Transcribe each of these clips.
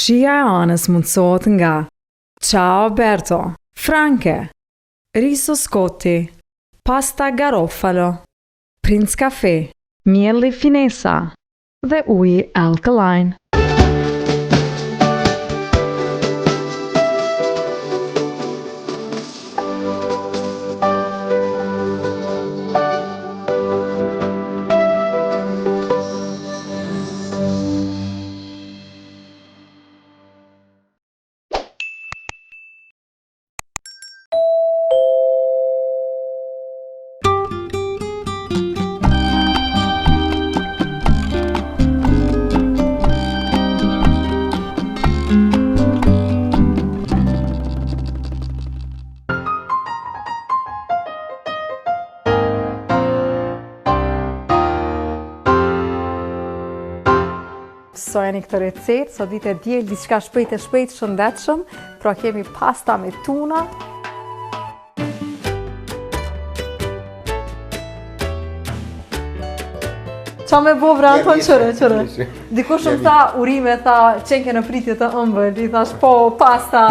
Shija e anës mundësohet nga Ciao Berto, Franke, riso scotti, pasta garofalo, Prince Cafe, mielli finesa dhe uji alkaline. Sojeni këtë recetë, sot dite djelë, diçka shpejt, shëndetshëm, pra kemi pasta me tuna. Qa me bo vre, Anton, qëre. Dikush më tha urime, tha qenke në pritje të ëmbël, i thash po, pasta.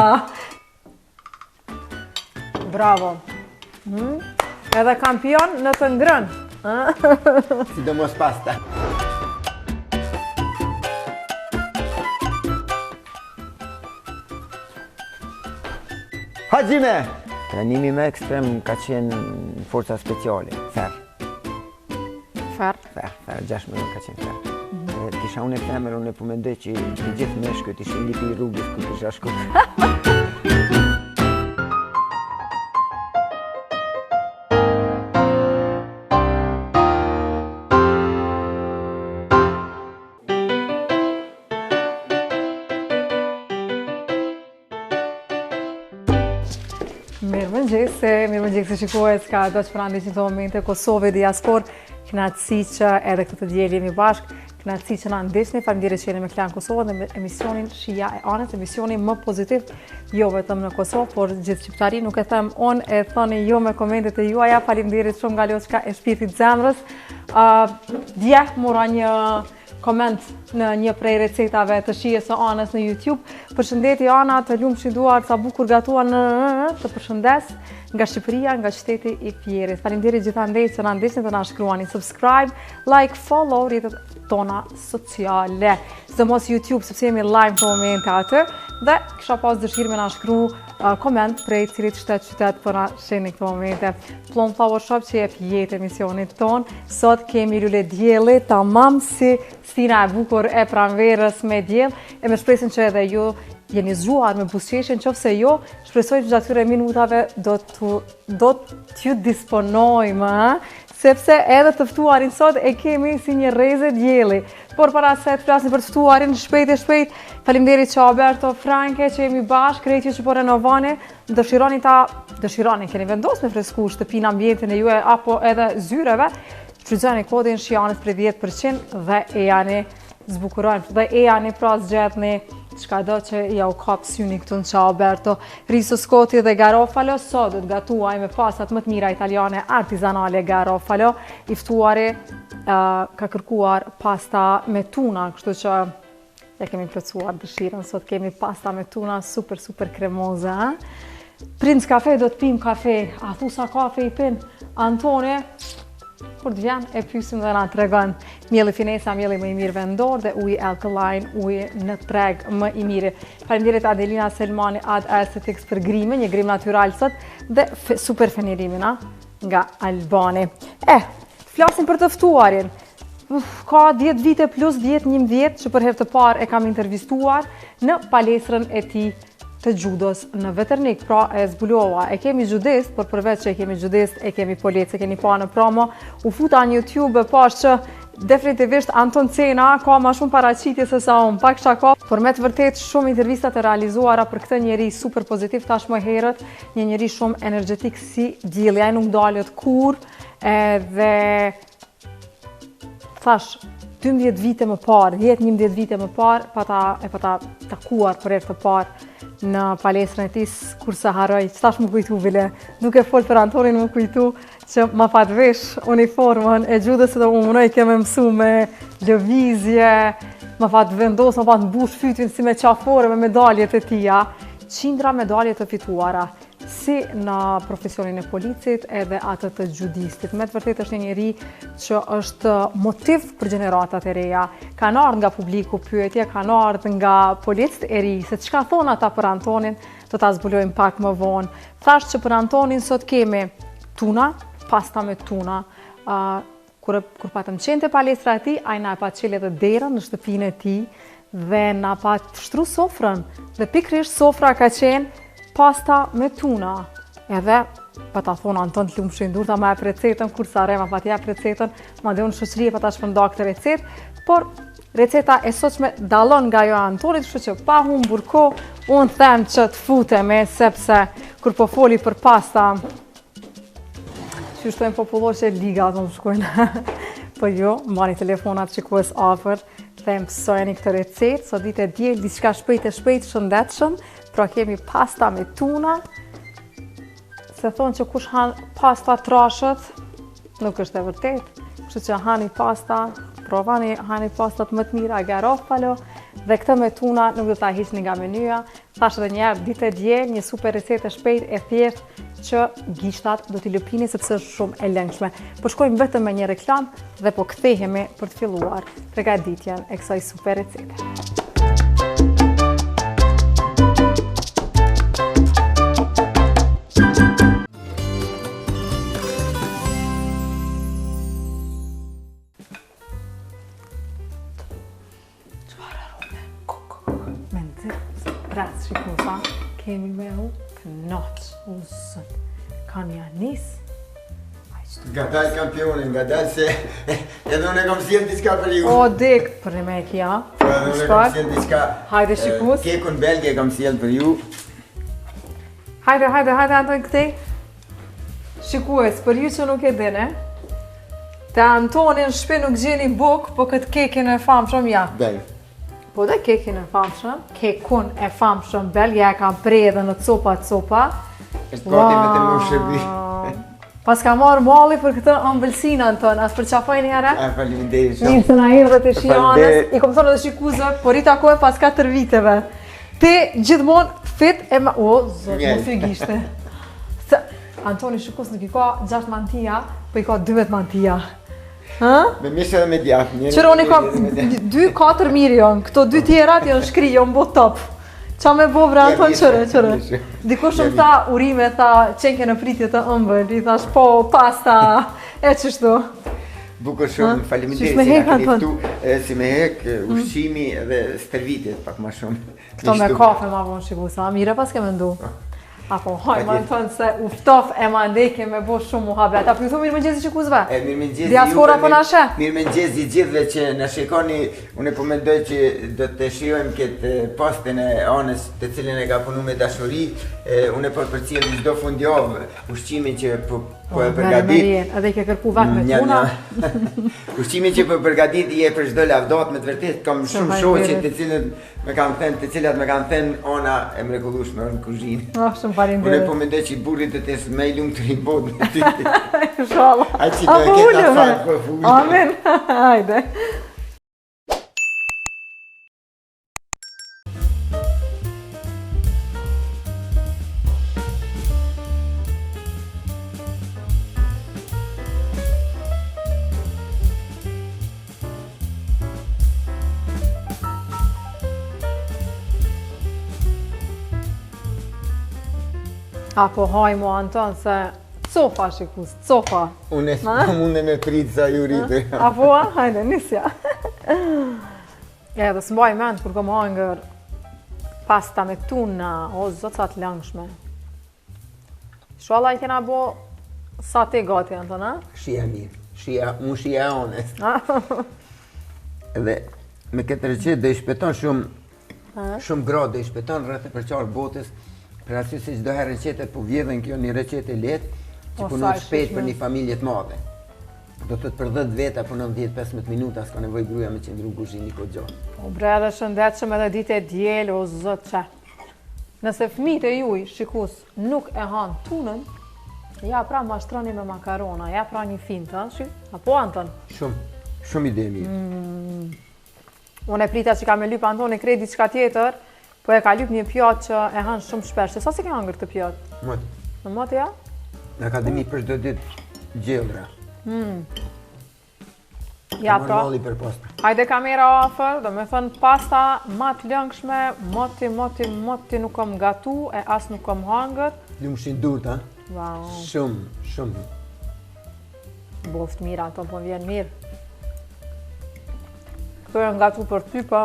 Bravo. Edhe kampion në të ngrën. Sidomos pasta. Hajime! Trajnimi më ekstrem ka qenë forca speciale, ferr. Ferr? Ferr, 6 minutë ka qenë ferr. Kisha unë e femër, unë po mendoj që të gjithë meshkujt ishin lipi i rrugës ku kisha shku. Mirëmëngjes se shikues ka do që prandi që në të momente Kosovë, diaspor, knatësi që edhe këtë djelë jemi bashkë, knatësi që na ndeshni, faleminderit që jeni me Klan Kosovë dhe me emisionin Shija e Anës, emisionin më pozitiv, jo vetëm në Kosovë, por gjithë shqiptari, nuk e them unë, e thoni jo me komentet e juaja, faleminderit shumë nga Loçka e shpirtit zemrës. Dje mora një koment në një prej recetave të shijes së Anës në YouTube. Përshëndetje Ana, të lumë shiduar, sa bukur gatuan, të përshëndes nga Shqipëria, nga qyteti i Pjerit. Faleminderit gjithandej që na ndeshni të na shkruani subscribe, like, follow rrjetet tona sociale. Sidomos YouTube, sepse jemi live në momente atë, dhe kisha pas dëshirë me na shkru koment prej cilit qytet për na sheni këtë momente. Plum Flower Shop që jep jetë emisionit ton. Sot kemi lule djeli, tamam si stina e bukur e pranverës me djel, e me shpresin që edhe ju jeni zgjuar me buzëqeshjen, nëse jo, shpresoj që gjatë këtyre minutave do t'ju disponojmë, sepse edhe të ftuarin sot e kemi si një rrezë djeli. Por para se të flasim për të ftuarin, shpejt, faleminderit Ciao Berto, Franke, që jemi bashkë, krejt ju që po renovani, dëshironi, keni vendos me fresku shtëpinë, ambientin e juaj, apo edhe zyreve, shfrytëzoni kodin Shijanës për 10% dhe e jani zbukurojnë, dhe e jani pra zgjedhni çka do që ja u kap syni këtu në Ciao Berto. Riso scotti dhe garofalo, sot do të gatuaj me pastat më të mira italiane artizanale garofalo. I ftuari ka kërkuar pasta me tuna, kështu që ja kemi plotësuar dëshirën. Sot kemi pasta me tuna super kremoze. Prince Cafe, do të pim kafe. A thu sa kafe i pin? Antoni, kur të vjen e pyesim dhe na tregon. Mielli finesa, mielli më i mirë vendor dhe uji alkaline, uji në treg më i mirë. Faleminderit Adelina Selmani Ad Aesthetics për grimin, një grim natyral sot, dhe super fenirimin nga Albani. Flasim për të ftuarin. Ka 10 vite plus 10-11 që për herë të parë e kam intervistuar në palestrën e tij të judos në Veternik, pra e zbulova. E kemi judist, por përveç që e kemi judist, e kemi policë, e keni pa në promo. U futa në YouTube, pash që definitivisht Anton Cena ka ma shumë paraqitje se sa unë, pak shaka. Por me të vërtet shumë intervistat e realizuara për këtë njeri super pozitiv, tash më herët, një njeri shumë energetik si djeli, ai nuk dalet kur, dhe thash 12 vite më parë, 10-11 vite më parë, pa ta takuar për herë të parë në palestrën e tij, kur sa haroj, ç'tash më kujtu vile, duke fol për Antonin më kujtu që ma fat vesh uniformën e judës dhe unë kemë mësu me lëvizje, më fatë vendos, më fatë mbush fytyn si me qafore me medaljet e tia. Qindra medaljet të fituara, si në profesionin e policit edhe atë të gjudistit. Me të vërtet është një njeri që është motiv për gjeneratat e reja. Kanë ardhur nga publiku pyetje, kanë ardhur nga policët e ri, se çka thonë ata për Antonin, do ta zbulojmë pak më vonë. Thashë që për Antonin sot kemi tuna, pasta me tuna. Kur patëm qenë të palestra e tij, ai na pa çelë edhe derën në shtëpinë e tij dhe na pa shtru sofrën. Dhe pikërisht sofra ka qenë pasta me tuna. Edhe pa ta thonë Anton të lumshin dur ta ma jap recetën, kur sa rema pa t'jap recetën, ma dhe unë shoqërie pa ta shpërnda këtë recetë, por receta e sotshme dallon nga jo Antonit, kështu që pa humbur kohë, unë them që të futemi, sepse kur po foli për pasta, që shtojnë popullor që liga të më shkojnë. Po jo, mbani telefonat shikues afër, dhe mësojeni këtë recetë, sot ditë e diel, diçka shpejt shëndetshëm, pra kemi pasta me tuna. Se thonë që kush han pasta trashët, nuk është e vërtet. Kështu që hani pasta, provani hani pastat më të mira, garofalo, dhe këtë me tuna nuk do ta hiqni nga menyja. Thash edhe një herë, ditë e diel, një super recetë shpejt e thjeshtë që gishtat do t'i lëpini sepse është shumë e lëngshme. Po shkojmë vetëm me një reklam dhe po kthehemi për të filluar përgatitjen e kësaj super recete. Me nxirë, pres shikosa, kemi me u knaq, u zot, ka një anis. Nga dalë kampionin, nga dalë se edhe unë e kam sjellë diçka për ju. O, dek, për me kja. Edhe unë e kam sjellë diçka. Hajde shikus. Kekun belge e kam sjellë për ju. Hajde, Anton, këtej. Shikues, për ju që nuk e dine, te Antonin shpe nuk gjeni buk, po këtë kekin e famshëm ja. Belg. Po dhe kekin e famshëm, kekun e famshëm belge, ja kam predhe në copa. Është gati me të më shërbi. Pas ka marrë malli për këtë ëmbëlsinën tonë, as për qafoj një herë? Faleminderit shumë. Mirë se na erdhe të shijanës, i kom thonë edhe shikuzë, por i takoj pas 4 viteve. Ti gjithmonë fit e ma... O, zot, më figishte. Antoni shikuz nuk i ka 6 mantia, po i ka 12 mantia. Me mishë edhe me djathë. Qërë unë i kam 2-4 milion, këto 2 tjerat janë shkri, janë bo top. Qa me bo bre Anton, qërë. Diko shumë tha urime, tha qenke në pritje të ëmbël, i thash po, pasta, e qështu. Bukur shumë, faleminderit si nga keni këtu, si me hek, ushqimi dhe stërvitit pak ma shumë. Këto me kafe ma vonë shikusa, mire pas ke mendu. Apo, hajmë Anton se uftof e ma ndeke me bo shumë muhabet. Apo ju thu mirë mëngjesi shikuzve? Mirë mëngjesi Diaspora po na sheh? Mirë mëngjesi gjithve që na shikoni. Unë po mendoj që do të shijojmë këtë postin e anës të cilën e ka punu me dashuri. Unë po përcjell çdo fundjavë ushqimin që po e përgatit. Edhe ke kërku vak me tuna. Ushqimin që po përgatit je për çdo lavdat, me të vërtetë kam shumë shoqe të cilat më kanë thënë ona e mrekullueshme në kuzhinë. Shumë faleminderit. Unë po mendoj që burrit do të jesh më i lumtur i botës me ty. Inshallah. Ai që do të ketë afat për fulë. Amen. Hajde. Apo hajmo Anton se cofa shikus, cofa. Unë s'po mundem me prit sa ju rritë. Apo hajde, nisja. Edhe s'mbaj mend kur kom hangër pasta me tuna, o zot sa të lëngshme. Inshallah i kena bo sa te gati Anton, a? Shija mirë, unë shija onest. Edhe me këtë recetë do i shpëton shumë gra, do i shpëton rreth e përqarë botës. Për arsye se çdo herë recetet po vjedhen kjo një recetë lehtë që punon shpejt për një familje të madhe. Do të për 10 veta punon 10-15 minuta, s'ka nevojë gruaja me qëndru kuzhinë kohë gjatë. Po bre edhe shëndetshëm edhe ditë e diel, o zot çe. Nëse fëmijët e juaj shikus nuk e han tunën, ja pra mashtroni me makarona, ja pra një fintë, apo Anton? Shumë ide mirë. Unë e prita që ka me lyp Antoni kredi diçka tjetër, po e ka lyp një pjatë që e hanë shumë shpesh. Sa si ke hangër këtë pjatë? Mot. Në motë ja? Në akademi për çdo ditë gjellra. Ja pra. Normali për pasta. Hajde kamera afër, do me thënë pasta ma të lëngshme, moti nuk kom gatu, e as nuk kom hangër. Lumshin durt, ha? Wow. Shumë. Boft mira, ato po vjen mirë. Këto e ngatu për ty, po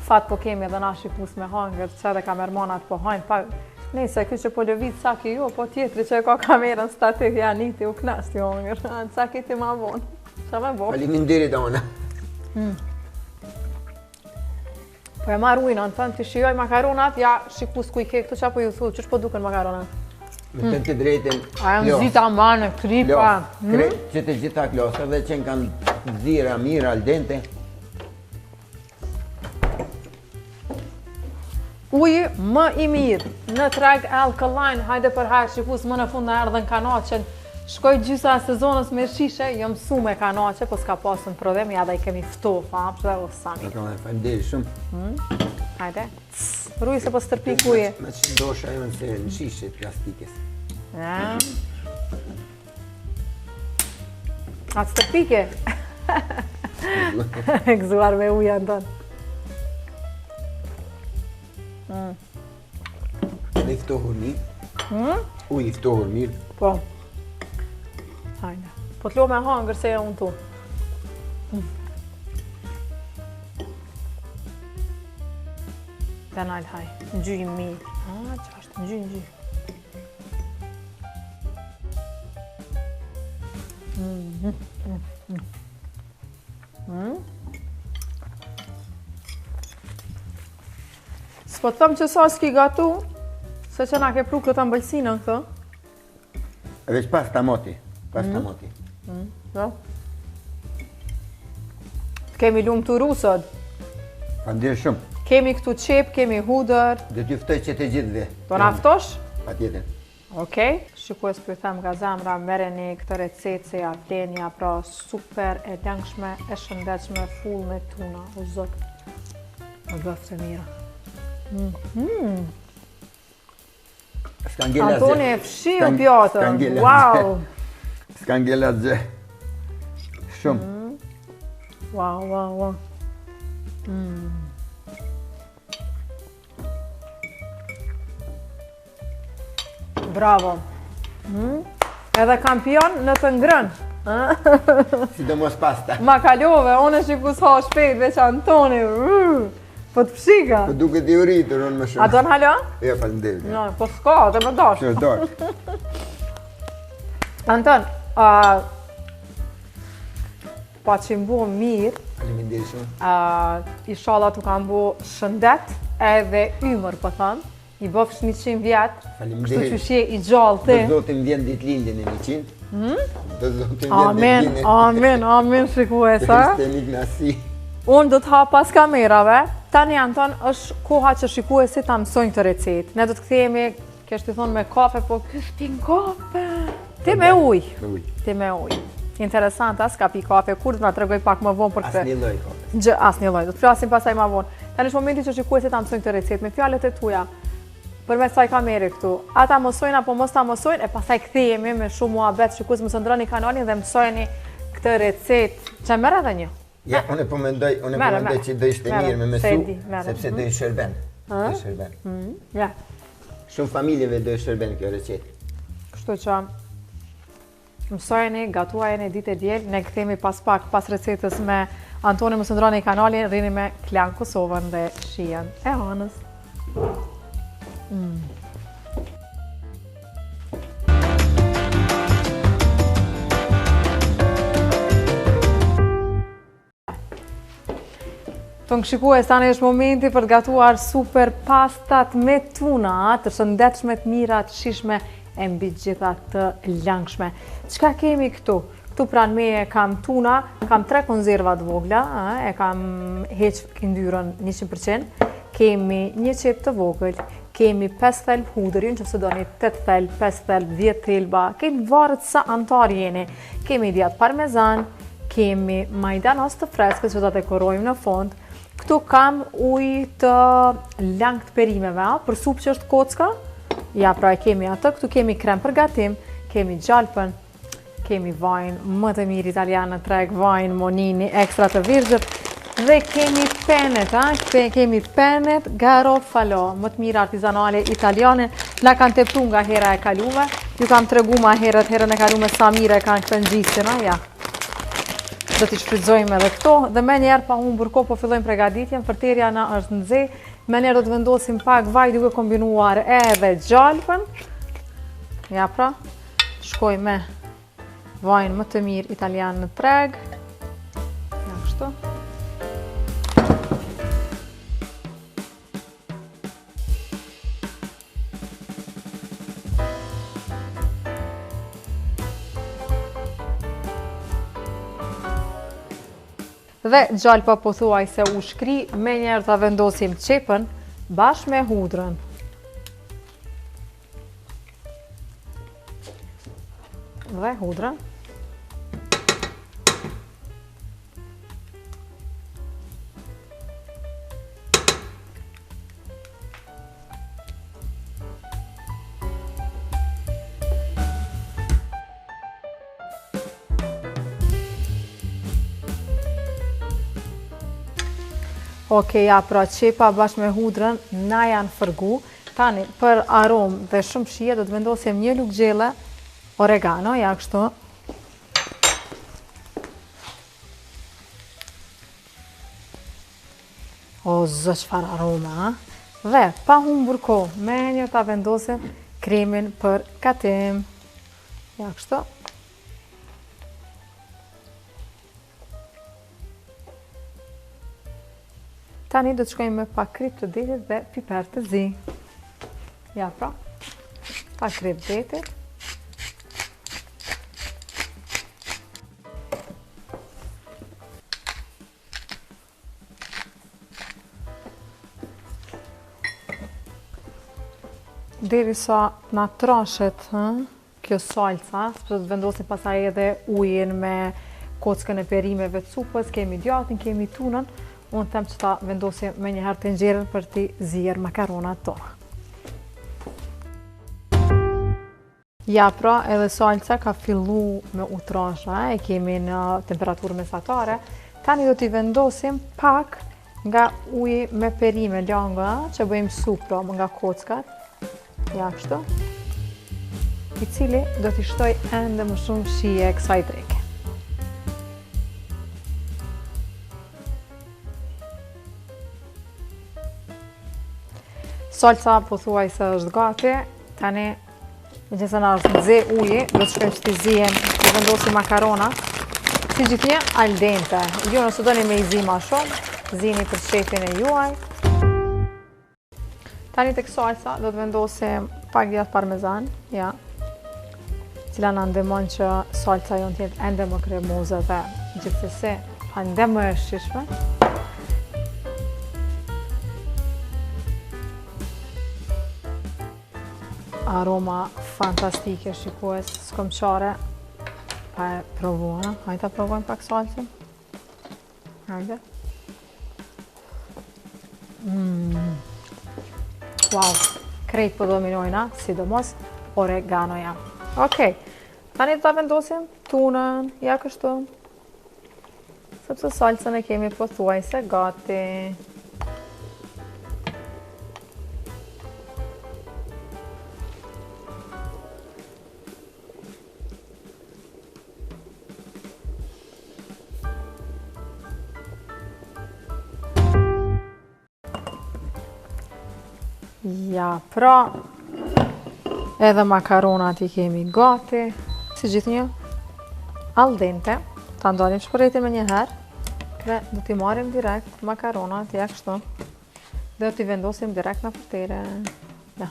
fat po kemi edhe na shikus me hangër, që edhe kamermanat po hajnë pak. Nëse kjo që po lëvit sa ki jo, po tjetri që e ka kamerën stativ janiti u knasti hangër. Sa ki ti ma vonë. Qa me bo? Faleminderit Ana. Po e marr ujnë, në thënë, të shijoj makaronat, ja shikus ku i ke këtu qa po ju thu, qësh po duken makaronat? Me të drejtën. A janë zita mane, kripa. Që të gjitha klosave që kanë zira mirë al dente. Uji më i mirë, në treg alkaline, hajde për hajë shikus më në fund në erdhen kanaqen. Shkoj gjysa e sezonës me shishe, jo mësu me kanaqe, po s'ka pasën prodhem, ja da i kemi ftof, apshë dhe o sami. Faleminderit shumë. Hajde, rruj se po stërpik uje. Me që ndosha jo në shishe plastikës. A të stërpike? E gëzuar me uja në tonë. Dhe i ftohur mirë. Uj i ftohur mirë. Po. Hajde. Po t'lo me hangër se e unë tu. Të nalë haj. Në gjyjë mirë. Që është në gjyjë. S'po të thëmë që sa s'ki gatu, se që na ke pru këtë ambëlsinën këtë. E veç pasta moti. Pasta moti. Jo? Kemi lumë të rusët. Faleminderit shumë. Kemi këtu qep, kemi hudër. Dhe t'ju ftoj që të gjithve. Do naftosh? Patjetër. Okej. Shikues për them nga zemra, merreni këtë recetë se ja vlenja, pra super e lëngshme, e shëndetshme, full me tuna, o zot. O bëftë mira. Antoni e fshiu pjatën, wow! S'kan gjelat gjë. Shumë. Wow. Bravo. Edhe kampion në të ngrënë. Sidomos pasta. Ma kalove, unë e shikus ha shpejt, veç Antoni. Po të pshika. Po duket i uritur unë më shumë. A do në halo? Jo, faleminderit. No, po s'ka, të më dash. Që dash. Anton, pa që më bu mirë, Faleminderit shumë. inshallah tu kam bu shëndet edhe ymër, po thëmë. I bëfsh 100 vjetë, kështu që shje i gjallë ti. Do zotin vjen ditë lindjen e 100. Do zotin vjen ditë lindjen. Amen, shikuesa. Ishte një knasi. Unë do të ha pas kamerave. Tani Anton, është koha që shikuesit ta mësojnë këtë recetë. Ne do të kthehemi, kesh të thonë me kafe, po këftin kafe. Ti me ujë. Ti me ujë. Interesant, as ka pi kafe, kur të na tregoj pak më vonë për këtë. Asnjë lloj kafe. Asnjë lloj. Do të flasim pastaj më vonë. Tani është momenti që shikuesit ta mësojnë këtë recetë me fjalët e tuaja. Përmes saj kameri këtu. Ata mësojnë apo mos ta mësojnë, e pastaj kthehemi me shumë muhabet, shikues mos ndroni kanalin dhe mësojeni këtë recetë. Çfarë merr edhe një? Ja, unë po mendoj që do ishte mirë me mësu, sepse do i shërben. Do i shërben. Ja. Shumë familjeve do i shërben kjo recetë. Kështu që mësojeni, gatuajeni ditë e diel, ne kthehemi pas pak pas recetës me Antoni, mos ndroni kanalin, rrini me Klan Kosovën dhe shijen e Anës. Të shikues, tani është momenti për të gatuar super pastat me tuna, të shëndetshme, të mira, të shishme e mbi gjitha të langshme. Çka kemi këtu? Këtu pranë meje kam tuna, kam 3 konzerva të vogla, e kam heq yndyrën 100%, kemi një qep të vogël, kemi 5 thelb hudër, nëse doni 8 thelb, 5 thelb, 10 thelba, kemi varet sa antar jeni, kemi djath parmezan, kemi majdanos të freskët që do të dekorojmë në fond, Këtu kam ujë të langtë perimeve, për supë që është kocka. Ja, pra e kemi atë, këtu kemi krem për gatim, kemi gjalpën, kemi vajnë më të mirë italianë në treg, vajnë Monini, ekstra të virgjët, dhe kemi penet, kemi penet Garofalo, më të mirë artizanale italiane, na kanë tepru nga hera e kalume, ju kam tregu ma herën e kalume sa mire e kanë këtë ngjitjen, ja. Do t'i shfrytëzojmë edhe këto, dhe me njerë pa humbur kohë po fillojmë pregaditjen, fërterja na është nxehtë, me njerë do të vendosim pak vaj duke kombinuar edhe gjalpën. Ja pra, shkoj me vajnë më të mirë italian në treg. Ja kështu. Dhe gjalpa po thuaj se u shkri, me njerë të vendosim qepën bashkë me hudrën. Dhe hudrën. Okej, ja, pra qepa bashkë me hudrën na janë fërgu. Tani, për aromë dhe shumë shije, do të vendosim një lugë gjelle oregano, ja kështu. O, zë çfarë arome, ha? Dhe, pa humbur kohë, me një ta vendosim kremin për gatim. Ja kështu. Tani do të shkojmë me pak krip të detit dhe piper të zi. Ja pra, pak krip detit. Derisa na trashet kjo salca, sepse do të vendosim pastaj edhe ujin me kockën e perimeve të supës, kemi djatin, kemi tunën. Unë them që ta vendosim me njëherë tenxherën për t'i zier makaronat tona. Ja pra, edhe salca ka fillu me u trasha, e kemi në temperaturë mesatare. Tani do t'i vendosim pak nga uji me perime langa, që bëjmë supë nga kockat. Ja kështu. I cili do t'i shtoj ende më shumë shije kësaj dreke. Salca po thuaj se është gati, tani në që se na është nxe uji, do të shkojmë që t'i zijem, të vendosim makarona, si gjithnjë al dente. Ju nëse doni me i zi ma shumë, zini për shefin e juaj. Tani tek salca do të vendosim pak djath parmezan, ja, cila na ndihmon që salca jonë t'jetë ende më kremoze dhe gjithsesi ende më e shishme. Aroma fantastike, shikues, s'kom qare. Pa e provuar, hajta provojmë pak salcën. Hajde. Wow, krejt po dominojna, sidomos oreganoja. Okej, tani ta vendosim tunën, ja kështu. Sepse salcën e kemi pothuajse gati. Ja, pra, edhe makaronat I kemi gati, si gjithnjë, al dente, ta ndalim shpërrejtin me njëherë dhe do t'i marrim direkt makaronat, ja kështu, dhe do t'i vendosim direkt në fërtere. Ja.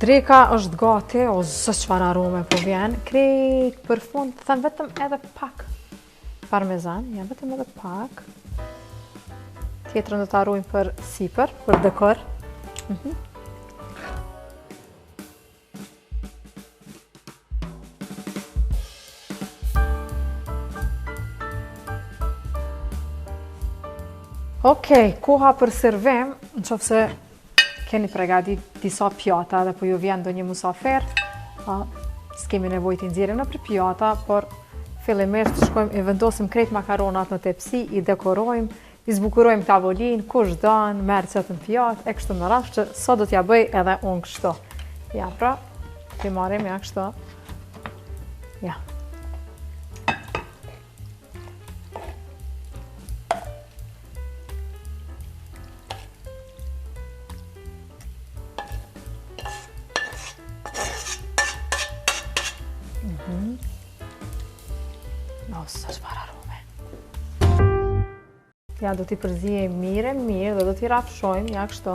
Dreka është gati, o zë çfarë arome po vjen. Krejt për fund, them vetëm edhe pak parmezan, ja vetëm edhe pak. Tjetrën do ta ruajmë për sipër, për dekor. Okej, koha për servim, nëse keni përgatit disa pjata dhe po ju vjen ndonjë musafer, s'kemi nevojë t'i nxjerrim nëpër pjata, por fillimisht shkojmë i vendosim krejt makaronat në tepsi, i dekorojmë, i zbukurojmë tavolinë, kush don, merr çetën pjatë, e kështu me radhë, që sa do t'ja bëj edhe unë kështu. Ja, pra, ti marrim ja kështu. Ja. Sa çfarë arome. Ja, do t'i përzijem mirë dhe do t'i rafshojmë, ja kështu.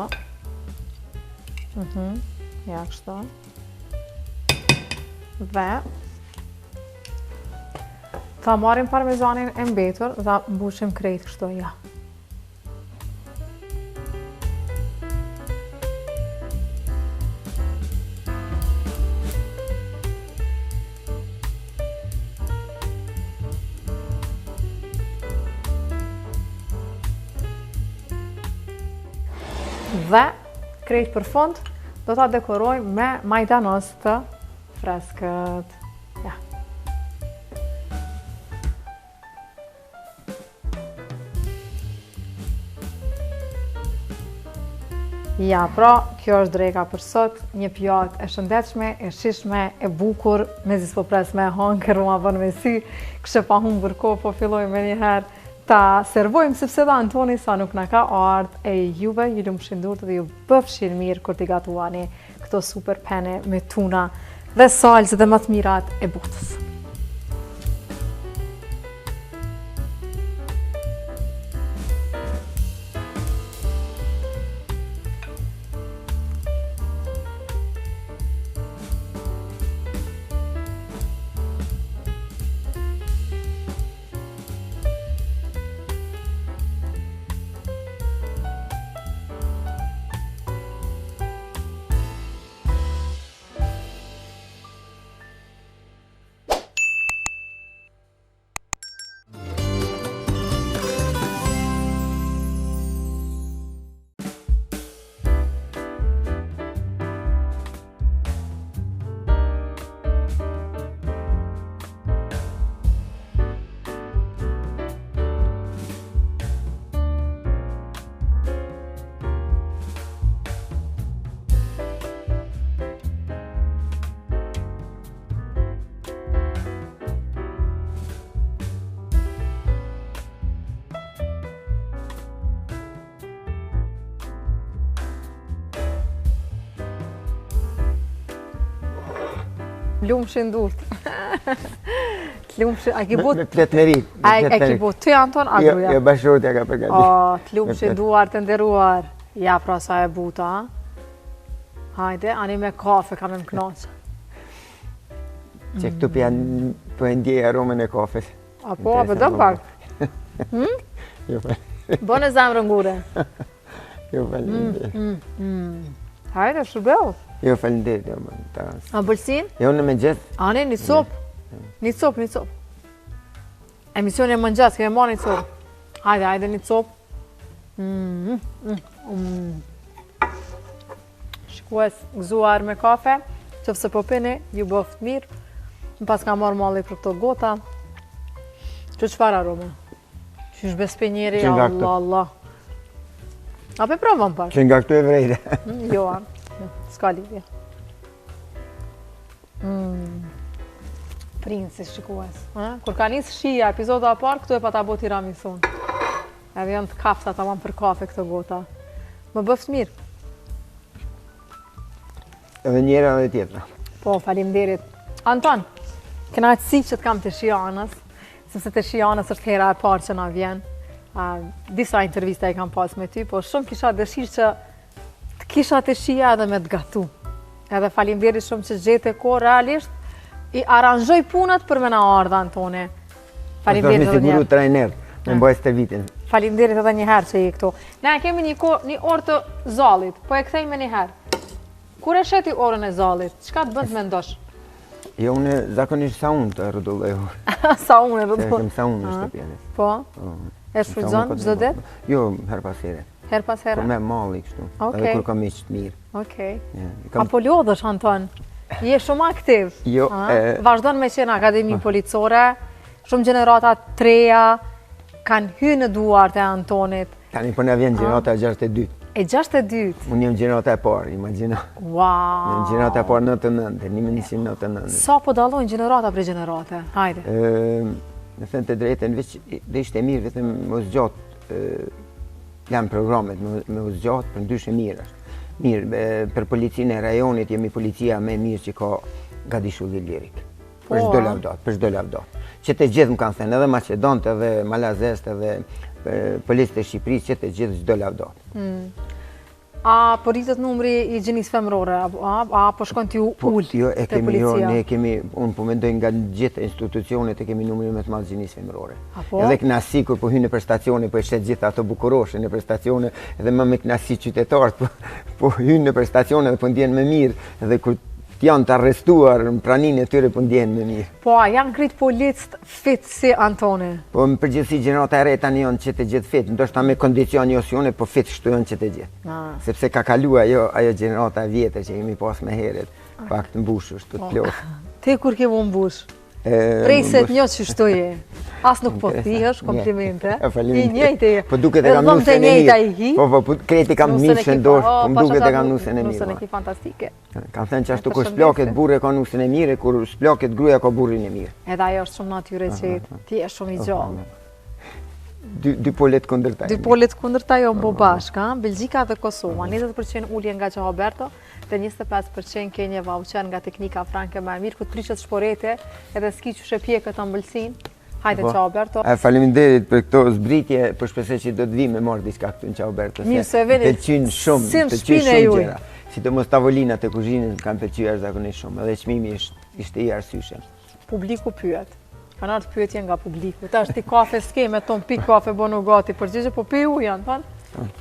Ja kështu. Dhe ta marrim parmezanin e mbetur dhe ta mbushim krejt kështu, ja. Dhe krejt për fund do ta dekorojmë me majdanos të freskët. Ja. Ja, pra, kjo është dreka për sot, një pjatë e shëndetshme, e shishme, e bukur, mezi s'po pres me hankër, ma bën me sy, kështë pa humbur kohë, po fillojmë me njëherë ta servojmë, sepse dhe Antoni sa nuk na ka ardhë, e juve ju lumshin durët dhe ju bëfshin mirë kur t'i gatuani këto super pene me tuna dhe salcë dhe më të mirat e botës. Lumshin durët. Lumshin, a ki bot... Me pletneri. A ki bot ty, Anton, a gruja? Jo, bashkërotja ka përgati. Lumshin duar të nderuar. Ja, pra sa e buta. Hajde, ani me kafe ka me më knaqë. Që këtu po e ndjej aromen e kafes. Apo, do pak. Bën e zemrën ngure. Jo, falenderit. Hajde, shërbeu. Jo, falenderit, jo, ta... A bëlsin? Jo, në mëngjes. Ani, një copë. Një copë. Emisioni e mëngjes, keme marrë një copë. Hajde, një copë. Shikues gëzuar me kafe, qëfëse po pini, ju bëft mirë. Në pas ka marrë malli për këto gota. Që qëfar arome? Qysh bespe njeri, Allah. A pe provën pak? Që nga këtu e vrejde. Jo, s'ka lidhje. Prinsi shikues. Kur ka njës shia, epizoda a parë, këtu e pa ta bo tiramisun. Edhe janë të kafta ta manë për kafe këto gota. Më bëft mirë. Edhe njëra dhe tjetra. Po, faleminderit. Anton, këna qësi që të kam të Shianës, sepse të Shianës është hera e parë që na vjen. Disa intervista e kam pas me ty, po shumë kisha dëshirë që të kisha të shia edhe me të gatu. Edhe faleminderit shumë që gjete kohë realisht, i aranjoj punët për me na ardha, Antoni. Faleminderit edhe një herë. Siguru trajner, me mbaj stërvitin. Faleminderit edhe një herë që i këtu. Ne kemi një orë të zallit, po e kthejmë një herë. Kur e sheti orën e zallit, çka të bën të mendosh? Jo, unë zakonisht sa unë të rëdulloj. Sa unë e rëdulloj? Sa unë në shtëpjene. Po? E shfrytëzon çdo ditë? Jo, her pas here. Her pas here? Po me malli kështu. Edhe kur kam miq të mirë. Okej. Apo lodhësh, Anton? Je shumë aktiv. Jo. Vazhdon me qenë akademi policore, shumë gjenerata të reja kanë hyrë në duart e Antonit. Tani po na vjen gjenerata 62. E 62. Unë jam gjenerata e parë, imagjino. Wow. Jam gjenerata e parë 99, 1999. Sa po dallojnë gjenerata për gjenerate? Hajde. Në thënë të drejtën, veç dhe ishte mirë vetëm me zgjatë janë programet me zgjatë për ndryshe mirë është. Mirë, për policinë e rajonit jemi policia me mirë që ka nga Dishulli Lirik. Për çdo lavdat, për çdo lavdat. Që të gjithë më kanë thënë, edhe Maqedonët, edhe Malazest, edhe policët e Shqipërisë, që të gjithë çdo lavdat. A po rritet numri i gjinisë femërore, a po shkon t'ju ullë te policia? Ne kemi, unë po mendoj nga gjithë institucionet e kemi numrin më të madh gjinisë femërore. Apo? Edhe knasi kur po hynë në prestacione, po e shet gjithë ato bukuroshe në prestacione, edhe më me knasi qytetarët, po hynë në prestacione dhe po ndjen më mirë, edhe kur janë të arrestuar në praninë e tyre po ndjen më mirë. Po, a janë krit policët fit si Antoni? Po, në përgjithësi gjenerata e re tani janë që të gjithë fit, ndoshta me kondicion josione, po fit shtu janë që të gjithë. Sepse ka kalu ajo gjenerata e vjetër që kemi pas me heret, pak të mbushur, shtu të plosh. Te kur ke mbush? Prej se të njohë që shtoje. As nuk po thihësh, komplimente. I njëjtë e. Po duket e kam nusën e mirë. Po, kreti kam nusën dorë, po duket e kam nusën e mirë. Nusën e ki fantastike. Kam thënë që ashtu kur shplaket burri ka nusën e mirë, kur shplaket gruaja ka burrin e mirë. Edhe ajo është shumë natyre që ti je shumë i gjallë. Dy polet kundërtaj. Dy polet kundërtaj jo mbo bashkë, Belgjika dhe Kosova. 20% ullje nga që Roberto, dhe 25% ke një vauçer nga teknika franke më e mirë, ku të prishet shporete edhe s'ki që shepje këtë ëmbëlsin. Hajde që Roberto. Faleminderit për këto zbritje, për shpresoj që do të vi me marrë diçka këtu në Roberto. Mirë se veni. Të qynë shumë gjëra. Sidomos tavolinat e kuzhinës kanë pëlqyer zakonisht shumë, edhe çmimi ishte i arsyeshëm. Publiku pyet. Kanë ardhur pyetje nga publiku. Tash ti kafe s'ke me ton pik kafe bonu gati, përgjigje po pi ujë Anton.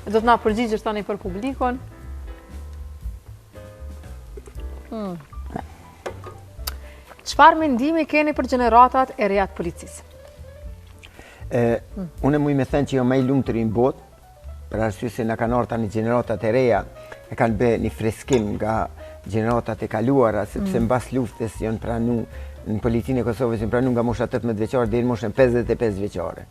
Do të na përgjigjesh tani për publikun. Çfarë mendimi keni për gjeneratat e reja të policisë? Unë muj me thënë që jo më i lumturi në botë, për arsye se na kanë ardhur tani gjeneratat e reja, e kanë bërë një freskim nga gjeneratat e kaluara, sepse mbas luftës janë pranu në policinë e Kosovës janë pranu nga mosha 18 vjeçare deri në moshën 55 vjeçare.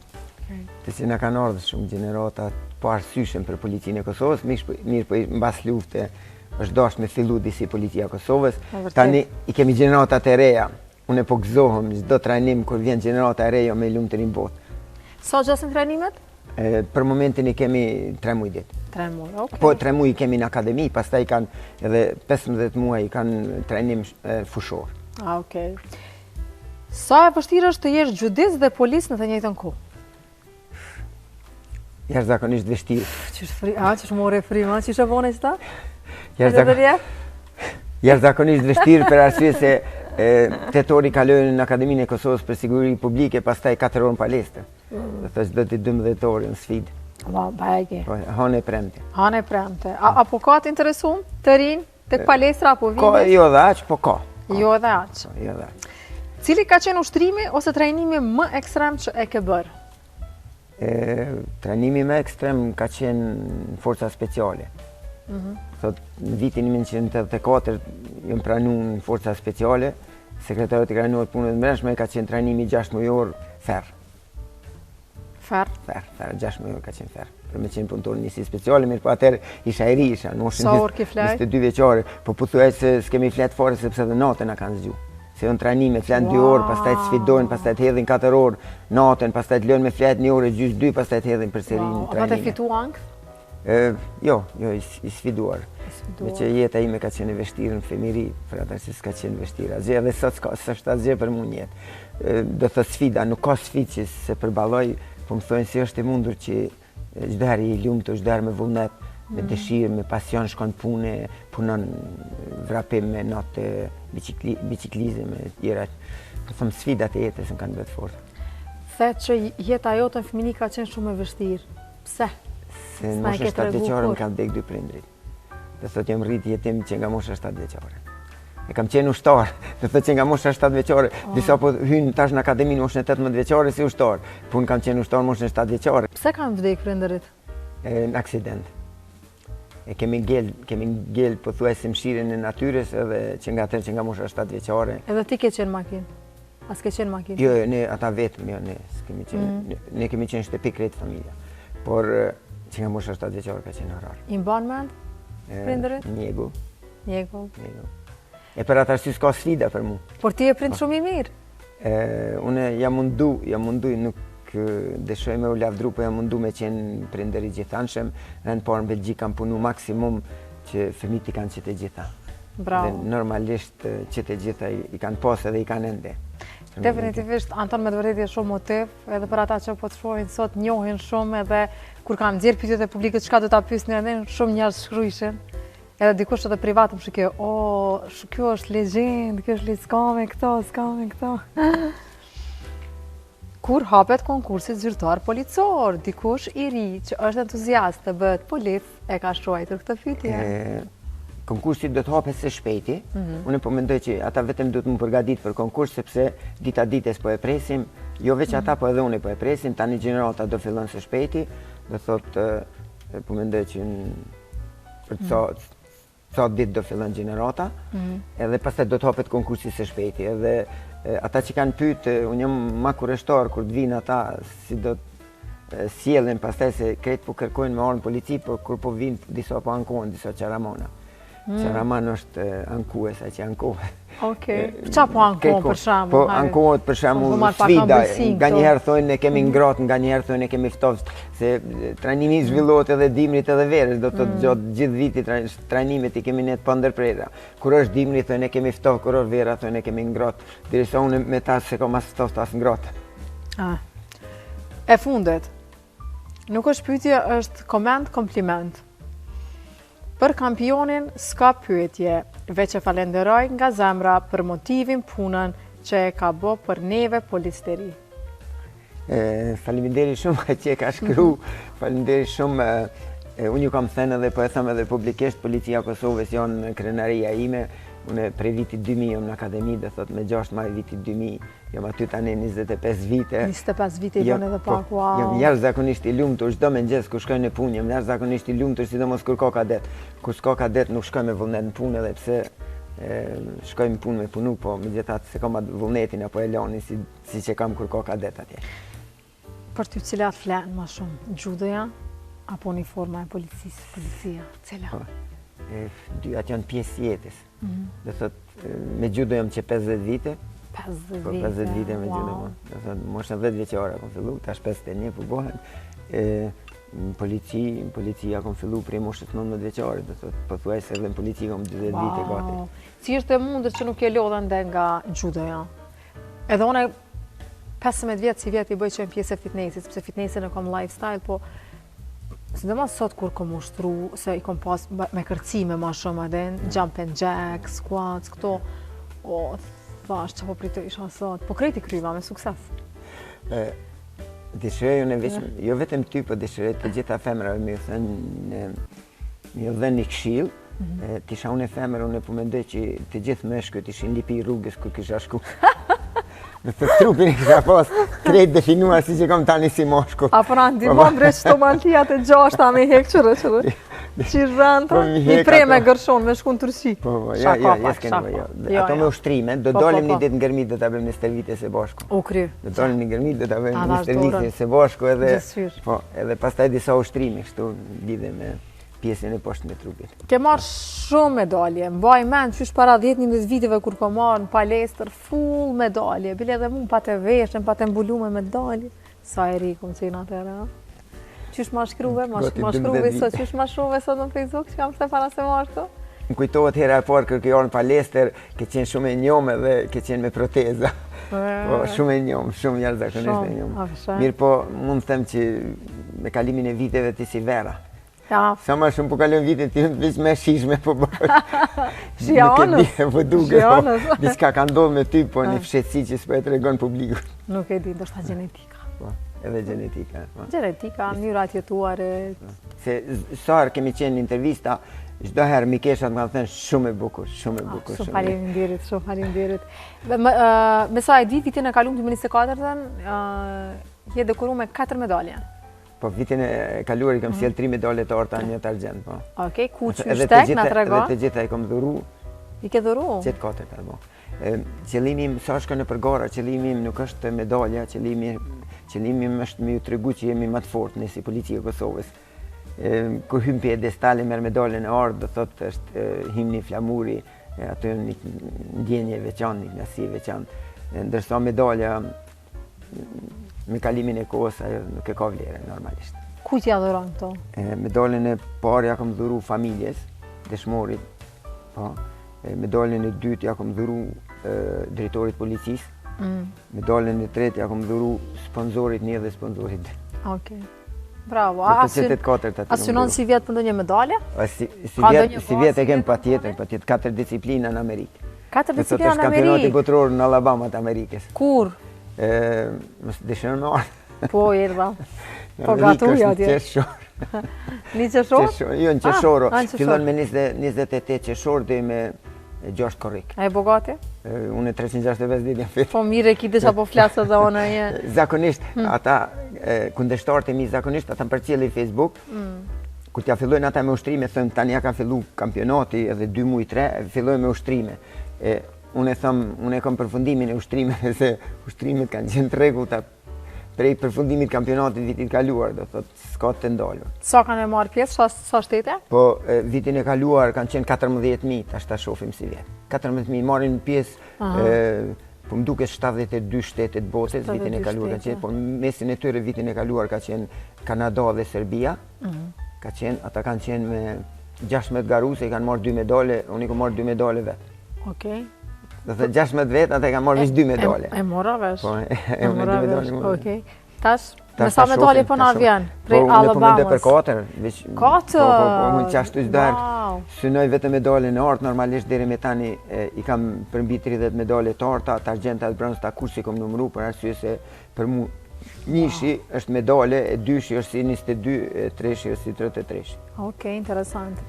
Të që na kanë ardhur shumë gjenerata po arsyeshëm për policinë e Kosovës, mirë po mbas lufte është dashur me fillu disi policia e Kosovës. Tani i kemi gjeneratat e reja. Unë po gëzohem çdo trajnim kur vjen gjenerata e reja me lumturi në botë. Sa gjasin trajnimet? Për momentin i kemi 3 muaj ditë. 3 muaj, okay. Po 3 muaj i kemi në akademi, pastaj kanë edhe 15 muaj i kanë trajnim fushor. Okej. Sa e vështirë është të jesh gjudis dhe polis në të njëjtën kohë? Jashtëzakonisht vështirë. Ç'është more frima, ç'është vone çta? Jashtëzakonisht vështirë për arsye se tetori kalojnë në Akademinë e Kosovës për siguri publike, pastaj 4 orë në palestër. Do thosh do të 12 orë në sfidë. Bajge. Hanë premte. Hanë premte. Apo ka të interesuar të rinë tek palestra apo vini? Ka jo dhe aq, po ka. Jo dhe aq. Jo dhe aq. Cili ka qenë ushtrimi ose trajnimi më ekstrem që e ke bërë? Trajnimi më ekstrem ka qenë forca speciale. Thot, në vitin 1984 jam pranuar në forca speciale, sekretariat i krajnorit punëve të brendshme ka qenë trajnimi 6 mujor ferr. Ferr? Ferr, 6 mujor ka qenë ferr. Për me qenë punëtor njësi speciale, mirë po atëherë isha i ri, isha në moshën 22 vjeçare, po pothuajse se s'kemi flet fare sepse edhe natën na kanë zgjuar. Se janë trajnime, flet 2 orë, pastaj të sfidojnë, pastaj të hedhin 4 orë natën, pastaj të lënë me flet 1 orë gjys 2, pastaj të hedhin përsëri në trajnime. A te fitu ankth? Jo, i sfiduar. Me që jeta ime ka qenë vështirë në femiri, për ata që s'ka qenë vështirë. Asgjë edhe sot s'është asgjë për mua jetë. Do të sfida, nuk ka sfidë që se përballoj, po më thonë se është e mundur që çdo herë i lumtur, çdo herë me vullnet, me dëshirë, me pasion, shkon pune, punon vrapim me natë biciklizëm e tjera. Po thëmë sfidat e jetës në kanë vetë fortë. The që jeta jote në fëmini ka qenë shumë e vështirë. Pse? Se në moshën 7 vjeqare më kanë dek 2 prindrit. Dhe thot jam rrit jetim që nga mosha 7 vjeqare. E kam qenë ushtar, dhe thot që nga mosha 7 vjeqare, disa po hynë tash në akademi në moshën 18 vjeqare si ushtar, po unë kam qenë ushtar në moshën 7 vjeqare. Pse kanë vdek prindërit? Në aksident. E kemi ngel po thuaj si mshirin e natyres edhe që nga mosha 7 vjeqare. Edhe ti ke qenë makinë? As ke qenë makinë? Jo, ne ata vetëm, jo, ne kemi qenë shtëpi krejt familja. Por që nga mosha 7 vjeqare ka qenë orar. I mban mend prindërit? Njegu. Njegu. E për atë arsye s'ka sfida për mu. Por ti e prind shumë i mirë? Une jam mundu, nuk dëshoj me u lavdru, po jam mundu me qenë prindër i gjithanshëm. Rënë parë në Belgjik kam punu maksimum që fëmijët i kanë qëtë gjitha. Bravo. Dhe normalisht qëtë gjitha i kanë pas edhe i kanë ende. Definitivist, Anton me të vërtetë është shumë motiv, edhe për ata që po të shohin sot njohin shumë edhe kur kanë nxjerrë pyetjet e publikut çka do ta pyesni ne, shumë njerëz shkruajshin. Edhe dikush edhe privat më shikoj, kjo është legjend, kjo është s'ka me këto. Kur hapet konkursi zyrtar policor, dikush i ri që është entuziast të bëhet polic, e ka shkruar këtë pyetje. Konkursi do të hapet së shpejti. Unë po mendoj që ata vetëm duhet më përgatit për konkurs, sepse dita ditës po e presim, jo veç ata, po edhe unë po e presim, tani gjenerata do fillon së shpejti, do thotë, po mendoj që për ca ditë do fillon gjenerata, edhe pastaj do të hapet konkursi së shpejti, edhe ata që kanë pyet, unë jam ma kureshtar kur të vinë ata, si do të sjellin pastaj se krejt po kërkojnë me orën polici, por kur po vinë disa po ankohen, disa qaramona. Qaraman është ankues, a që ankohet. Okej. Qa po ankohen për shembull? Po ankohet për shembull sfida. Nga njëherë thonë ne kemi ngratë, nga njëherë thonë ne kemi ftoftë, se trajnimi zhvillohet edhe dimrit edhe verës, do të gjatë gjithë vitit trajnimet i kemi ne të pandërprera. Kur është dimri thonë ne kemi ftoftë, kur është vera thonë ne kemi ngratë. Dirisa unë me ta se kam as ftoftë as ngratë. E fundet. Nuk është pyetje, është koment, kompliment. Për kampionin s'ka pyetje, veç e falenderoj nga zemra për motivin punën që e ka bo për neve policëteri. Faleminderit shumë që e ka shkru, faleminderit shumë, unë ju kam thënë edhe po e thëmë edhe publikisht, Policia Kosovës janë në krenaria ime, unë prej vitit 2000 jam në akademi, dhe thot me 6 maj vitit 2000, jam aty tani 25 vite. 25 vite i bën edhe pak, wow. Jam jashtëzakonisht i lumtur, çdo mëngjes kur shkoj në punë, jam jashtëzakonisht i lumtur, sidomos kur ka kadet. Kur s'ka kadet nuk shkoj me vullnet në punë, edhe pse shkoj në punë me punu, po megjithatë se kam atë vullnetin apo elanin si që kam kur ka kadet atje. Për ty cilat flenë më shumë, judoja apo uniforma e policia, cila? Dyat janë pjesë jetës. Dhe thot, me judo jam që 50 vite. 50 vite me judo. Dhe thot, mosha 10 vjeqare kom fillu, tash 51 po bohen. Policia kom fillu prej moshës 19 vjeqare, dhe thot, po thuaj se edhe në polici kom 20 vite gati. Si është e mundur që nuk e lodhen dhe nga judoja? Edhe one 15 vjetë si vjetë i bëj që në pjesë e fitnessit, sepse fitnessin e kom lifestyle, po sidomos sot kur kom ushtru, se i kom pas me kërcime ma shumë edhe, jumping jack, squats, këto, thash që po pritoj isha sot, po krejti kryva me sukses. Dëshiroj unë veç, jo vetëm ty, po dëshiroj të gjitha femrave me ju thënë, me ju dhenë një këshill, t'isha unë e femrë, unë po mendoj që të gjithë meshkujt ishin lipi i rrugës kur kisha shku. Dhe të trupin i kisha pas krejt definuar si që kom tani si moshkull. Apo na ndihmon bre qëto mantijat e gjashta me hek qërë. Qirranta, i prej me gërshon, me shku në Turqi. Ja, ato me ushtrime, do dolim një ditë në gërmit dhe ta bëjmë një stërvite se bashku. U kry. Do dolim një gërmit dhe ta bëjmë një stërvite se bashku edhe pastaj disa ushtrime, kështu lidhe me pjesën e poshtë me trupit. Ke marrë shumë medalje, mbaj mend qysh para 10-11 viteve kur ka marrë në palestër, full medalje, bile edhe mu pa të veshën, pa të mbulu me medalje. Sa e ri kom qenë atëre, ha? Qysh ma shkruve, qysh ma shruve sot në Facebook, që kam se para se marrë këto? Më kujtohet hera e parë kërë në palestër, ke qenë shumë e njome dhe ke qenë me proteza. Shumë e njome, shumë jashtëzakonisht e njome. Mirë po, mund të them që me kalimin e viteve ti si vera. Sa ma shumë po kalon vitet ti veç me shishme po bërë. Shianës. Po duke, diçka ka ndodhur me ty, po një fshetësi që s'po e tregon publikut. Nuk e di, ndoshta gjenetika. Po, edhe gjenetika. Gjenetika, mënyrat jetuarit. Se sarë kemi qenë në intervista, çdo herë mikeshat më kanë thënë shumë e bukur, shumë e bukur. Shumë faleminderit, shumë faleminderit. Me sa e di, vitin e kaluar 2024-ën, je dekoruar me 4 medalje. Po vitin e kaluar I kam sjell 3 medalje të orta, një të argjend, po. Okej, ku qyshtek na tregon? Edhe të gjitha I kam dhuru. I ke dhuru? Qetë 4 po. Qëllimi im sa shkon nëpër gara, qëllimi im nuk është medalja, qëllimi im është me ju tregu që jemi më të fortë ne si policia e Kosovës. Kur hym piedestale merr medaljen e ardh, do thotë është himni flamuri, aty një ndjenje e veçantë, një knasi e veçantë. Ndërsa medalja me kalimin e kohës ajo nuk e ka vlerë normalisht. Ku t'i adhuron këto? Medaljen e parë ja kam dhuru familjes, dëshmorit, po. Medaljen e dytë ja kam dhuru drejtorit policisë. Medaljen e tretë ja kam dhuru sponsorit një dhe sponsorit dy. Okej. Bravo. A synon si vjet për ndonjë medalje? Si vjet e kem patjetër 4 disiplina në Amerikë. 4 disiplina në Amerikë? Kampionati botror në Alabama të Amerikës. Kur? Mos dëshiroj me ardh. Po, erdha. Po gatuj atje. Një qeshor? Jo, në qeshoro. Fillon me 28 qeshor dhe me 6 korrik. A e bogati? Unë 365 ditë jam fit. Po mire kite që po flasë dhe ona je. Zakonisht, ata kundeshtarët e mi zakonisht ata më përcjellin në Facebook. Kur t'ja fillojnë ata me ushtrime, thënë tani ja ka fillu kampionati edhe 2 muaj 3, fillojnë me ushtrime. Unë e kam përfundimin e ushtrimeve se ushtrimet kanë qenë të rregullta prej përfundimit kampionatit vitit kaluar, do thotë s'ka të ndalur. Sa kanë marrë pjesë, sa shtete? Po vitin e kaluar kanë qenë 14.000, tash ta shohim si vjet. 14.000 marrin pjesë, po më duket 72 shtete të botës vitin e kaluar kanë qenë, po mesin e tyre vitin e kaluar ka qenë Kanada dhe Serbia. Ata kanë qenë me 16 garuse, I kanë marrë 2 medale, unë I kam marrë 2 medale vetë. Okej. Do të 16 vetë, ata kanë marrë veç 2 medale. E mora vesh. Po, e mora vesh. Okej. Tash, me sa medale po na vjen? Prej Alabamës. Po, unë po mendoj për 4. 4? Po, unë qashtu çdo synoj vetëm medaljen e ortë, normalisht deri me tani I kam përmbi 30 medale të orta, të argjenta, të bronzta, kursi kom numëruar për arsye se për mua njëshi është medale, e dyshi është si 22, e treshi është si 33. Okej, interesant.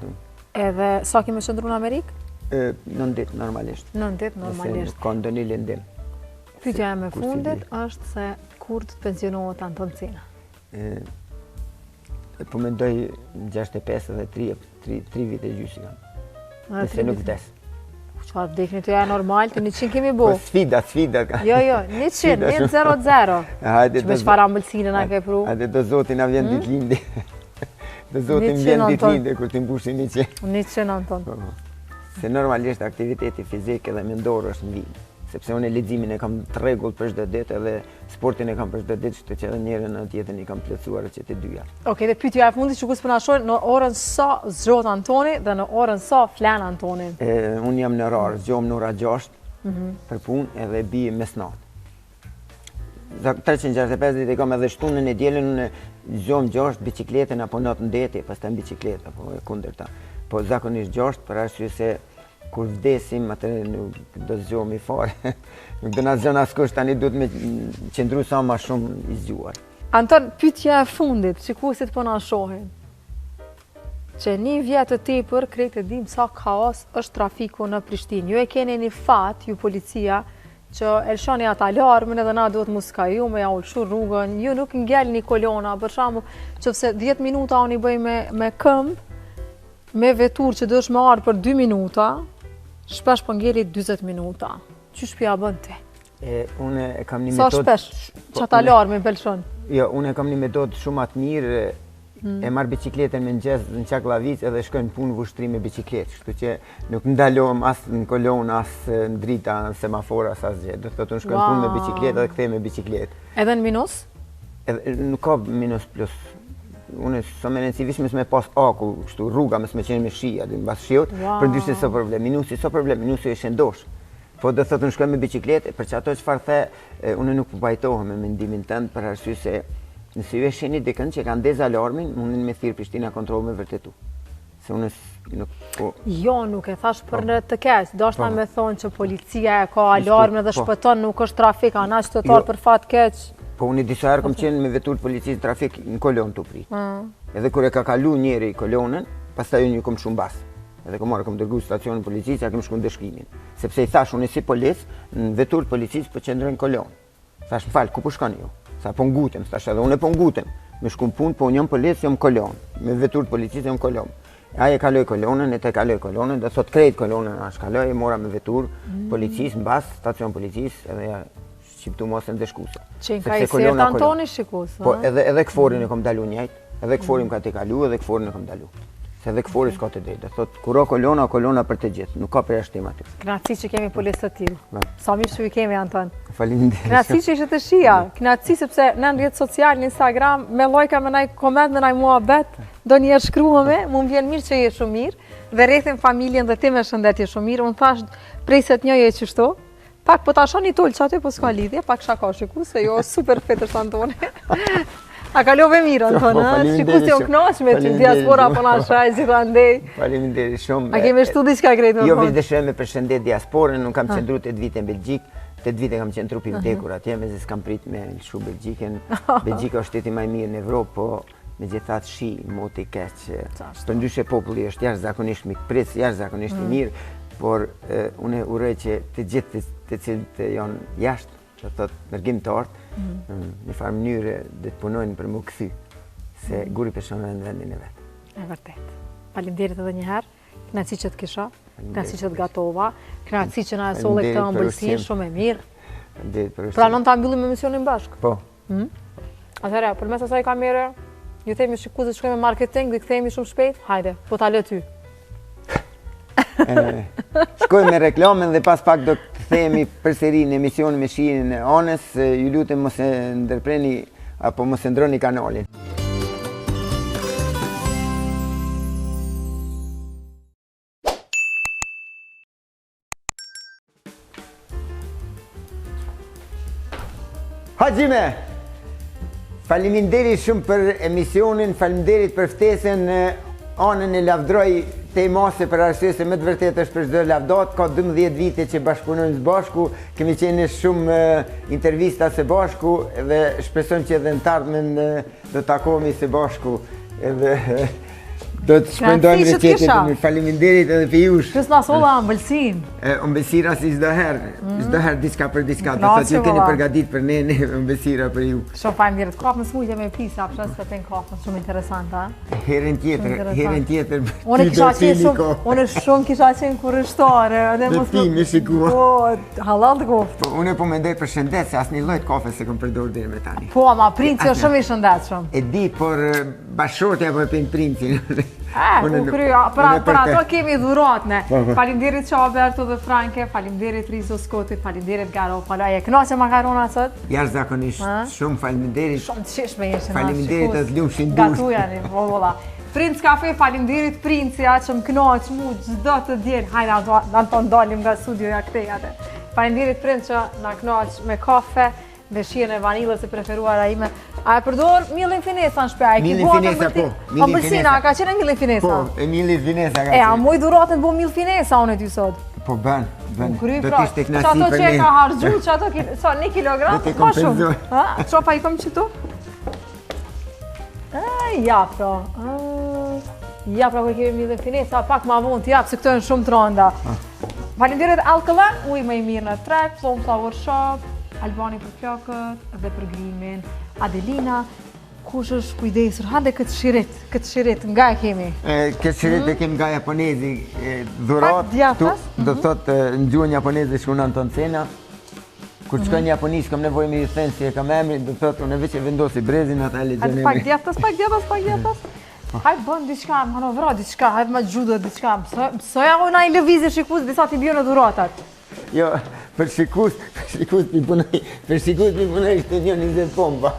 Edhe sa kemi qëndru në Amerikë? 9 ditë normalisht. 9 ditë normalisht. Ka ndonjë lendim. Pyetja e fundit është se kur të pensionohet Anton Cena? Po mendoj 65 dhe 3 vite gjysmë kam. Nëse nuk vdes. Çfarë vdekni të ja normal, të 100 kemi bu? Po sfida. Jo, 100, 100. Që me çfarë ambëlsine na ke pru? Hajde do Zoti na vjen ditëlindje. Do Zoti më vjen ditëlindje kur ti mbushin 100. 100 Anton. Se normalisht aktiviteti fizik edhe mendor është në vijim. Sepse unë leximin e kam të rregullt për çdo ditë edhe sportin e kam për çdo ditë, kështu që edhe njërin në tjetrin I kam plotësuar që të dyja. Okej, dhe pyetja e fundit që po na shohin në orën sa zgjohet Antoni dhe në orën sa flan Antoni? Unë jam në orar, zgjohem në ora 6 për punë edhe bi mesnatë. 365 ditë kam edhe shtunën e dielën unë zgjohem 6 biçikletën apo natë ndeti, pastaj biçikletë apo e kundërta. Po zakonisht 6 për arsye se kur vdesim atë nuk do zgjohemi fare. Nuk do na zgjon askush, tani duhet me qëndru sa më shumë I zgjuar. Anton, pyetja e fundit, shikuesit po na shohin. Që një vjet të tepër krejt e dim sa kaos është trafiku në Prishtinë. Ju e keni një fat, ju policia, që e lëshoni atë alarmën edhe na duhet mu skaju me ja ulshu rrugën. Ju nuk ngjallni kolona, për shembull, nëse 10 minuta unë I bëj me këmbë, me vetur që dësh me ardhë për 2 minuta, shpesh po ngeli 40 minuta. Qysh pja bën ti? Unë e kam një metodë... Sa shpesh që atë alarmi pëlqen? Jo, unë e kam një metodë shumë atë mirë, e marr biçikletën me nxez në Çaklavic edhe shkoj në punë vushtrim me biçikletë, kështu që nuk ndalohem as në kolonë, as në drita, në semafor, as asgjë. Do thotë unë shkoj në punë me biçikletë dhe kthej me biçikletë. Edhe në minus? Nuk ka minus plus. Unë sa më rëndësishme është me pas akull, kështu rruga më qenë me shi, aty mbas shiut, për dyshim s'ka problem. Minusi s'ka problem, minusi është ndosh. Po do thotë unë shkoj me biçikletë, për çato çfarë the, unë nuk po pajtohem me mendimin tënd për arsye se Nëse ju e sheni dikën që kanë ndez alarmin, mundin me thirr Prishtina kontroll me vërtetu. Se unë nuk po. Jo, nuk e thash për në të keq. Dashna me thonë që policia e ka alarmin dhe shpëton, nuk është trafik, ana qytetar për fat keq. Po unë disa herë kam qenë me vetur policisë trafik në kolon të prit. Edhe kur e ka kalu njeri kolonën, pastaj unë ju kom shumë bas. Edhe kom dërgu stacionin policisë, ja kem shku në dëshkimin. Sepse i thash unë si policë, në vetur policisë po qëndrojnë në kolon. Thash m'fal, ku po shkoni ju? Sa po ngutem, thash edhe unë po ngutem. Me shku në punë, po unë jam policë, jam kolon. Me vetur policisë jam kolon. Aje kaloj kolonën, e te kaloj kolonën, dhe thot krejt kolonën ash kaloj, mora me vetur policisë, mbas, stacion policisë, edhe ja shqiptu mos e ndeshkusa. Që ka i sirtë Antoni shikus, po, edhe këforin e kom dalu njajt, edhe këforin ka te kalu, edhe këforin e kom dalu. Se edhe këforin s'ka të drejtë, dhe thot, kuro kolona për të gjithë, nuk ka për jashtim aty. Knaci që kemi policë të tillë. Sa mirë që i kemi, Anton. Faleminderit. Knaci që ishte të shia, knaci sepse në rrjetet sociale, në Instagram, me lajka, me naj koment, me naj muhabet, do njerë shkruheme, mu më vjen mirë që je shumë mirë, dhe rrethin familjen dhe ti me shëndet je shumë mirë, unë thash prej se të një je qështu, pak po ta shoni tull që aty po s'ka lidhje, pak shaka shiku, se jo super fetër së Antoni. A kalove mirë, Anton, shiku si o knosh me ty, diaspora po na shaj, gjithandej. Faleminderit shumë. A kemi shtu diçka krejt me Jo, veç dëshiroj me përshëndet diasporën, unë kam qëndru 8 vite në Belgjik, 8 vite kam qenë trupi vdekur atje, me se s'kam prit me lëshu Belgjiken. Belgjika është shteti më i mirë në Evropë, po megjithatë shi moti keq. Përndryshe populli është jashtëzakonisht mikpritës, jashtëzakonisht i mirë, por unë uroj që të gjithë të cilët janë jashtë, që thotë nërgjimtarët, një farë mënyre dhe të punojnë për më këthy, se guri personën në vendin e vetë. E vërtet. Faleminderit edhe një herë, kënaqësi që të kisha, kënaqësi që të gatova, kënaqësi që na e solle këtë ëmbëlsinë shumë e mirë. Pranon ta mbyllim emisionin bashkë? Po. Atëherë, përmes asaj kamere, ju themi shikues të shkojmë me marketing dhe kthehemi shumë shpejt. Hajde, po ta lë ty. Shkojmë me reklamën dhe pas pak do të kthehemi përsëri në emisionin me shijen e Anës. Ju lutem mos e ndërpreni apo mos e ndroni kanalin. Hajime! Faleminderit shumë për emisionin, faleminderit për ftesën. Anën e lavdroj te mase për arsye se me të vërtetë është për çdo lavdat, ka 12 vite që bashkëpunojmë së bashku, kemi qenë shumë intervista së bashku dhe shpresojmë që edhe në të ardhmen do takohemi së bashku. Edhe do të shpendojmë recetet. Faleminderit edhe për jush. Pse na solla ëmbëlsinë? Ëmbëlsira si çdo herë, çdo herë diçka për diçka. Do të thotë ju keni përgatitur për ne ëmbëlsira për ju. Shumë faleminderit. Kafën smulje me pisa, pse s'ka ten kafën shumë interesante, ha? Herën tjetër. Unë shumë kisha qenë kurrështare, edhe mos. Ti më shikua. Po, halal të qoftë. Unë po mendoj për shëndet se asnjë lloj kafe se kam përdorur deri me tani. Po, ama princi është shumë i shëndetshëm. E di, por bashortja po e pin princin. Për ato kemi dhurat ne. Faleminderit Qaberto dhe Franke, faleminderit Rizo Skoti, faleminderit Garo Palaje. Kënaqë makarona sot? Jashtëzakonisht, shumë faleminderit. Shumë të shishme jeshtë. Faleminderit të lumshin dush. Gatujani, volla. Princ Kafe, faleminderit Princija që më kënaq mu çdo të diel. Hajde Anton dalim nga studioja këtej atë. Faleminderit Princ që na kënaq me kafe. Me shijen e vanilës e preferuara ime. A e përdor millin finesa në shtëpi? Millin finesa po. Ëmbëlsina ka qenë millin finesa. Po, e millin finesa ka qenë. E a muj dhuratën bo mill finesa unë ty sot. Po bën. Do të ishte kënaqësi për ne. Çato që ka harxhu, çato sa 1 kilogram, ka shumë. Ha? Çopa i kam këtu? Ja pra. Ja pra ku kemi millin finesa, pak më vonë ti jap se këto janë shumë të rënda. Faleminderit Alkalan, ujë më i mirë në treg, Plum Flower Shop. Albani për flokët dhe për grimin. Adelina, kush është kujdesur? Hande këtë shirit, nga e kemi? Këtë shirit e kemi nga japonezi. Dhurat, do të thotë në gjuhën japonezi shkun Anton Cena. Kur shkoj në Japoni, s'kam nevojë me ju thënë si e kam emrin, do të thotë unë veç e vendosi brezin ata e lexon emrin. Pak djathtas. Hajde bën diçka, manovro diçka, hajde ma judo diçka. Soja unë ai lëvizje shikues disa ti bën dhuratat. Jo, për shikus pi punoj ishte një 20 pomba.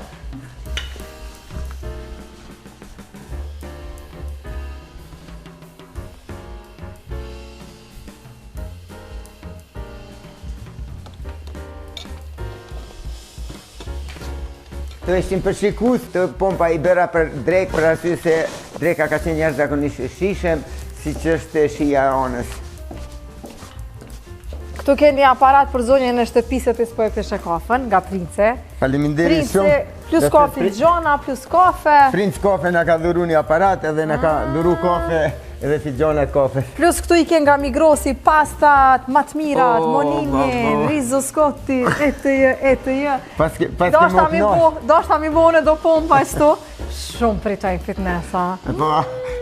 të ishim për shikus, të pompa I bëra për drek, për arsye se dreka ka qenë jashtëzakonisht e shishem, si që është shija e anës. Këtu keni aparat për zonjën e shtëpisë të s'po e kështë kafen, nga Prince. Faleminderit shumë. Prince, plus kafe gjona, plus kafe. Prince Kafe na ka dhuru një aparat edhe na ka dhuru kafe edhe figjonat kafe. Plus këtu I ke nga Migrosi, pastat, matmirat, moninin, rizo skotti, etj. Dashta mi bone do pompa shtu. Shumë pritaj fitnessa. Po,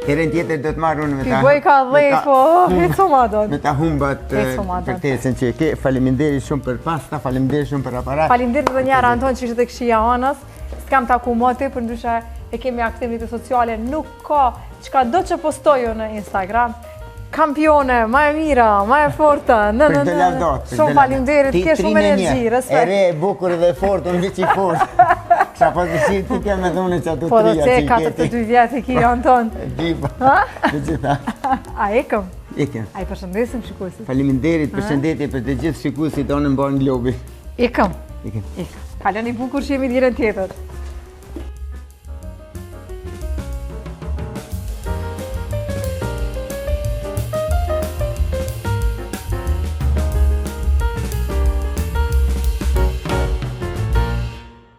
herën tjetër do të marrë unë me ta. Pi bëj ka dhej, po, hico ma do. Me ta humbat për tesën që ke. Faleminderit shumë për pasta, faleminderit shumë për aparat. Faleminderit edhe njëra Anton që ishte të këshia anës. S'kam taku moti, për ndryshe e kemi aktivitetet sociale, nuk ka çka do që postoju në Instagram. Kampione, ma e mira, ma e forta, Shumë faleminderit, ke shumë energji, respekt. E re, bukur dhe fort, unë vëq I fort. Qa pas të shi ti kemë edhe unë që ato Po do tria të 42 vjetë I ki Anton. Gjipa, të gjitha. A ekëm? Ekëm. A I përshëndesim shikuesit? Faleminderit, përshëndetje për të gjithë shikuesit tonë në mbarë në globi. Ekëm. Ekëm. Kaloni bukur që jemi dirën tjetër.